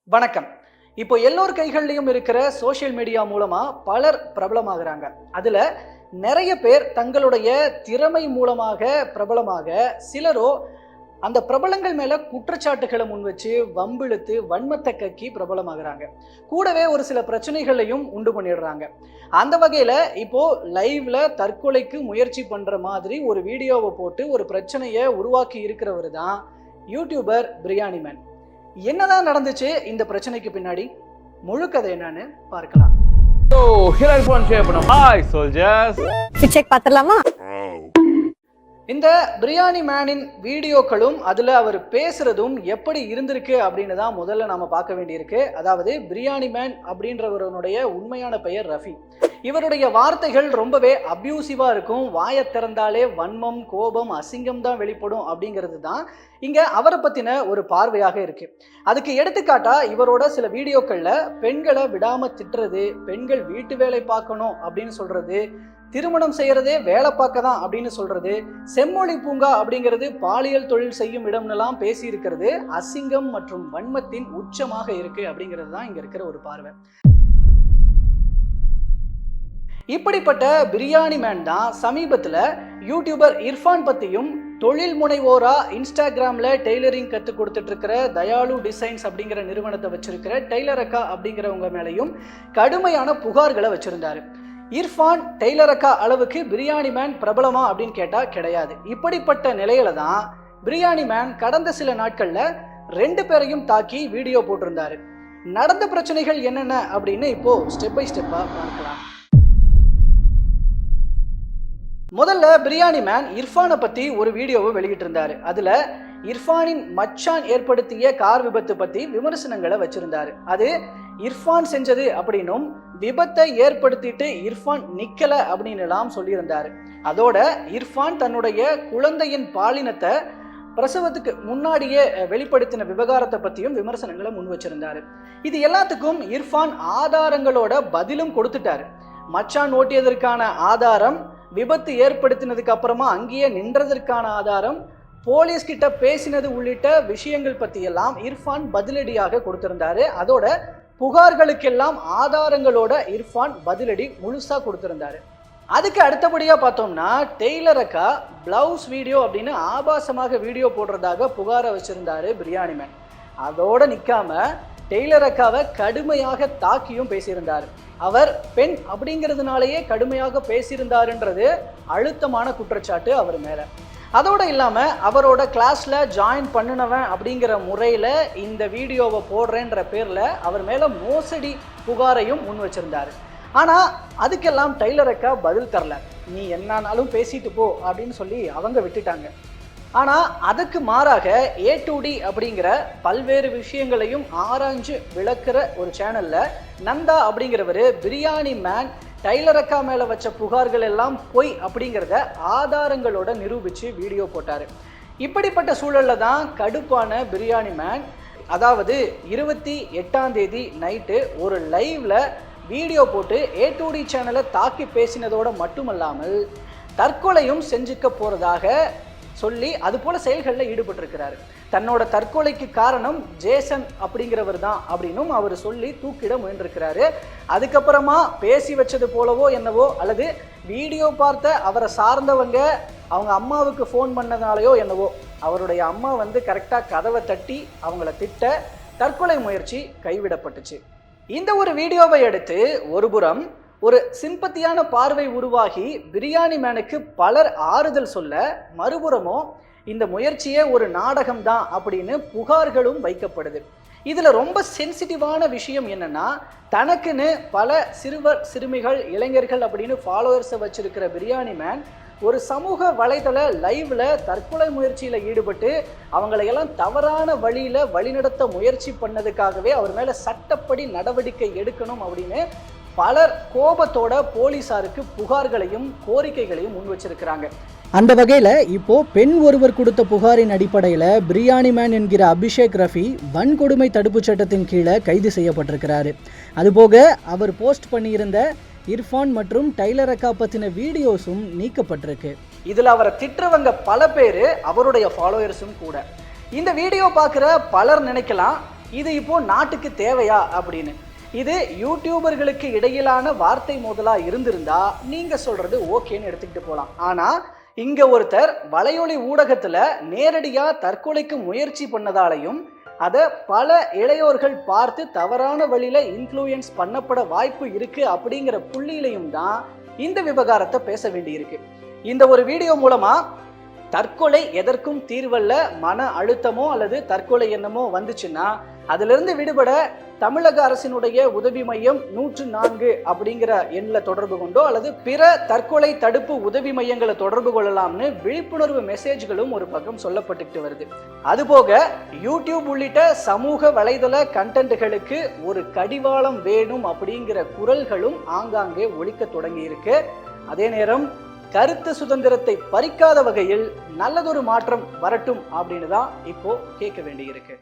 வணக்கம். இப்போ எல்லோர் கைகள்லையும் இருக்கிற சோஷியல் மீடியா மூலமா பலர் பிரபலமாகுறாங்க. அதுல நிறைய பேர் தங்களுடைய திறமை மூலமாக பிரபலமாக, சிலரோ அந்த பிரபலங்கள் மேல குற்றச்சாட்டுகளை முன் வச்சு வம்பிழுத்து வன்மத்தை கக்கி பிரபலமாகுறாங்க. கூடவே ஒரு சில பிரச்சனைகளையும் உண்டு பண்ணிடுறாங்க. அந்த வகையில இப்போ லைவ்ல தற்கொலைக்கு முயற்சி பண்ற மாதிரி ஒரு வீடியோவை போட்டு ஒரு பிரச்சனையை உருவாக்கி இருக்கிறவர் தான் யூடியூபர் பிரியாணி மேன். என்னதான் நடந்துச்சு இந்த பிரச்சனைக்கு பின்னாடி, முழு கதை என்னன்னு பார்க்கலாம். ஹாய் சோல்ஜர்ஸ், செக் பார்த்தலாமா? இந்த பிரியாணி மேனின் வீடியோக்களும் அதுல அவர் பேசுறதும் எப்படி இருந்திருக்கு அப்படின்னு தான் முதல்ல நாம பார்க்க வேண்டியிருக்கு. அதாவது பிரியாணி மேன் அப்படின்றவருடைய உண்மையான பெயர் ரஃபி. இவருடைய வார்த்தைகள் ரொம்பவே அப்யூசிவா இருக்கும். வாயை திறந்தாலே வன்மம், கோபம், அசிங்கம் தான் வெளிப்படும் அப்படிங்கிறது தான் இங்க அவரை பத்தின ஒரு பார்வையாக இருக்கு. அதுக்கு எடுத்துக்காட்டா இவரோட சில வீடியோக்கள்ல பெண்களை விடாம திட்டுறது, பெண்கள் வீட்டு வேலை பார்க்கணும் அப்படின்னு சொல்றது, திருமணம் செய்யறதே வேலை பார்க்க தான் அப்படின்னு சொல்றது, செம்மொழி பூங்கா அப்படிங்கிறது பாலியல் தொழில் செய்யும் இடம்னெல்லாம் பேசி இருக்கிறது அசிங்கம் மற்றும் வன்மத்தின் உச்சமாக இருக்கு அப்படிங்கிறது தான் இங்க இருக்கிற ஒரு பார்வை. இப்படிப்பட்ட பிரியாணி மேன் தான் சமீபத்தில் யூடியூபர் இர்ஃபான் பத்தியும், தொழில் முனைவோரா இன்ஸ்டாகிராம்ல டெய்லரிங் கற்றுக் கொடுத்துட்டு இருக்கிற தயாலு டிசைன்ஸ் அப்படிங்கிற நிறுவனத்தை வச்சிருக்கிற டெய்லர் அக்கா அப்படிங்கிறவங்க மேலையும் கடுமையான புகார்களை வச்சிருந்தாரு. இர்ஃபான் டெய்லர் அக்கா அளவுக்கு பிரியாணி மேன் பிரபலமா அப்படின்னு கேட்டா கிடையாது. இப்படிப்பட்ட நிலையில தான் பிரியாணி மேன் கடந்த சில நாட்கள்ல 2 பேரையும் தாக்கி வீடியோ போட்டிருந்தாரு. நடந்த பிரச்சனைகள் என்னென்ன அப்படின்னு இப்போ ஸ்டெப் பை ஸ்டெப்பா பார்க்கலாம். முதல்ல பிரியாணி மேன் இர்ஃபானை பத்தி ஒரு வீடியோவை வெளியிட்டு இருந்தாரு. அதுல இர்ஃபானின் மச்சான் ஏற்படுத்திய கார் விபத்து பத்தி விமர்சனங்களை வச்சிருந்தாரு. அது இர்ஃபான் செஞ்சது அப்படின்னும், விபத்தை ஏற்படுத்திட்டு இர்ஃபான் நிக்கல அப்படின்னு எல்லாம் சொல்லியிருந்தாரு. அதோட இர்ஃபான் தன்னுடைய குழந்தையின் பாலினத்தை பிரசவத்துக்கு முன்னாடியே வெளிப்படுத்தின விவகாரத்தை பத்தியும் விமர்சனங்களை முன் வச்சிருந்தாரு. இது எல்லாத்துக்கும் இர்ஃபான் ஆதாரங்களோட பதிலும் கொடுத்துட்டாரு. மச்சான் ஓட்டியதற்கான ஆதாரம், விபத்து ஏற்படுத்தினதுக்கு அப்புறமா அங்கேயே நின்றதற்கான ஆதாரம், போலீஸ் கிட்ட பேசினது உள்ளிட்ட விஷயங்கள் பத்தி எல்லாம் இர்ஃபான் பதிலடியாக கொடுத்திருந்தாரு. அதோட புகார்களுக்கெல்லாம் ஆதாரங்களோட இர்ஃபான் பதிலடி முழுசா கொடுத்திருந்தாரு. அதுக்கு அடுத்தபடியா பார்த்தோம்னா டெய்லர் அக்கா பிளவுஸ் வீடியோ அப்படின்னு ஆபாசமாக வீடியோ போடுறதாக புகாரை வச்சிருந்தாரு பிரியாணி மேன். அதோட நிக்காம டெய்லர் அக்காவை கடுமையாக தாக்கியும் பேசியிருந்தார். அவர் பெண் அப்படிங்கிறதுனாலேயே கடுமையாக பேசியிருந்தாருன்றது அழுத்தமான குற்றச்சாட்டு அவர் மேல. அதோட இல்லாம அவரோட கிளாஸ்ல ஜாயின் பண்ணினவன் அப்படிங்கிற முறையில இந்த வீடியோவை போடுறேன்ற பேர்ல அவர் மேல மோசடி புகாரையும் முன் வச்சிருந்தாரு. ஆனா அதுக்கெல்லாம் டெய்லர் அக்கா பதில் தரல. நீ என்னானாலும் பேசிட்டு போ அப்படின்னு சொல்லி அவங்க விட்டுட்டாங்க. ஆனால் அதுக்கு மாறாக A2D அப்படிங்கிற பல்வேறு விஷயங்களையும் ஆராய்ஞ்சு விளக்குற ஒரு சேனலில் நந்தா அப்படிங்கிறவர் பிரியாணி மேன் டெய்லர் அக்கா மேலே வச்ச புகார்கள் எல்லாம் பொய் அப்படிங்கிறத ஆதாரங்களோட நிரூபித்து வீடியோ போட்டார். இப்படிப்பட்ட சூழலில் தான் கடுப்பான பிரியாணி மேன், அதாவது 28ஆம் தேதி நைட்டு ஒரு லைவ்ல வீடியோ போட்டு A2D சேனலை தாக்கி பேசினதோட மட்டுமல்லாமல் தற்கொலையும் செஞ்சுக்க போகிறதாக சொல்லி அது போல செயல்களில் ஈடுபட்டிருக்கிறாரு. தன்னோட தற்கொலைக்கு காரணம் ஜேசன் அப்படிங்கிறவர் தான் அப்படின்னும் அவர் சொல்லி தூக்கிட முயன்றிருக்கிறாரு. அதுக்கப்புறமா பேசி வச்சது போலவோ என்னவோ, அல்லது வீடியோ பார்த்த அவரை சார்ந்தவங்க அவங்க அம்மாவுக்கு ஃபோன் பண்ணதுனாலையோ என்னவோ, அவருடைய அம்மா கரெக்டாக கதவை தட்டி அவங்கள திட்ட தற்கொலை முயற்சி கைவிடப்பட்டுச்சு. இந்த ஒரு வீடியோவை எடுத்து ஒருபுறம் ஒரு சிம்பத்தியான பார்வை உருவாகி பிரியாணி மேனுக்கு பலர் ஆறுதல் சொல்ல, மறுபுறமோ இந்த முயற்சியே ஒரு நாடகம் தான் அப்படின்னு புகார்களும் வைக்கப்படுது. இதுல ரொம்ப சென்சிட்டிவான விஷயம் என்னன்னா, தனக்குன்னு பல சிறுவர் சிறுமிகள் இளைஞர்கள் அப்படின்னு ஃபாலோவர்ஸை வச்சிருக்கிற பிரியாணி மேன் ஒரு சமூக வலைதள லைவ்ல தற்கொலை முயற்சியில ஈடுபட்டு அவங்களையெல்லாம் தவறான வழியில வழிநடத்த முயற்சி பண்ணதுக்காகவே அவர் மேல சட்டப்படி நடவடிக்கை எடுக்கணும் அப்படின்னு பலர் கோபத்தோட போலீசாருக்கு புகார்களையும் கோரிக்கைகளையும் முன் வச்சிருக்கிறாங்க. அந்த வகையில் இப்போ பெண் ஒருவர் கொடுத்த புகாரின் அடிப்படையில் பிரியாணி மேன் என்கிற அபிஷேக் ரஃபி வன்கொடுமை தடுப்பு சட்டத்தின் கீழே கைது செய்யப்பட்டிருக்கிறாரு. அதுபோக அவர் போஸ்ட் பண்ணியிருந்த இர்ஃபான் மற்றும் டெய்லர் அக்கா பற்றின வீடியோஸும் நீக்கப்பட்டிருக்கு. இதில் அவரை திட்டுறவங்க பல பேர் அவருடைய ஃபாலோவர்ஸும் கூட. இந்த வீடியோ பார்க்குற பலர் நினைக்கலாம், இது இப்போ நாட்டுக்கு தேவையா அப்படின்னு. இது யூடியூபர்களுக்கு இடையிலான வார்த்தை மோதலா இருந்திருந்தா நீங்க சொல்றது ஓகேன்னு எடுத்துக்கிட்டு போலாம். ஆனா இங்க ஒருத்தர் வலையொலி ஊடகத்துல நேரடியா தற்கொலைக்கு முயற்சி பண்ணதாலையும் அதை பல இளையோர்கள் பார்த்து தவறான வழியில இன்ஃப்ளூயன்ஸ் பண்ணப்பட வாய்ப்பு இருக்கு அப்படிங்கிற புள்ளியிலையும் தான் இந்த விவகாரத்தை பேச வேண்டியிருக்கு. இந்த ஒரு வீடியோ மூலமா தற்கொலை எதற்கும் தீர்வல்ல, மன அழுத்தமோ அல்லது தற்கொலை எண்ணமோ வந்துச்சுன்னா அதிலிருந்து விடுபட தமிழக அரசினுடைய உதவி மையம் 104 அப்படிங்கிற எண்ணில் தொடர்பு கொண்டோ அல்லது பிற தற்கொலை தடுப்பு உதவி மையங்களை தொடர்பு கொள்ளலாம்னு விழிப்புணர்வு மெசேஜ்களும் ஒரு பக்கம் சொல்லப்பட்டுக்கிட்டு வருது. அதுபோக யூடியூப் உள்ளிட்ட சமூக வலைதள கண்டென்ட்களுக்கு ஒரு கடிவாளம் வேணும் அப்படிங்கிற குரல்களும் ஆங்காங்கே ஒலிக்க தொடங்கி இருக்கு. அதே நேரம் கருத்து சுதந்திரத்தை பறிக்காத வகையில் நல்லதொரு மாற்றம் வரட்டும் அப்படின்னு தான் இப்போ கேட்க வேண்டியிருக்கு.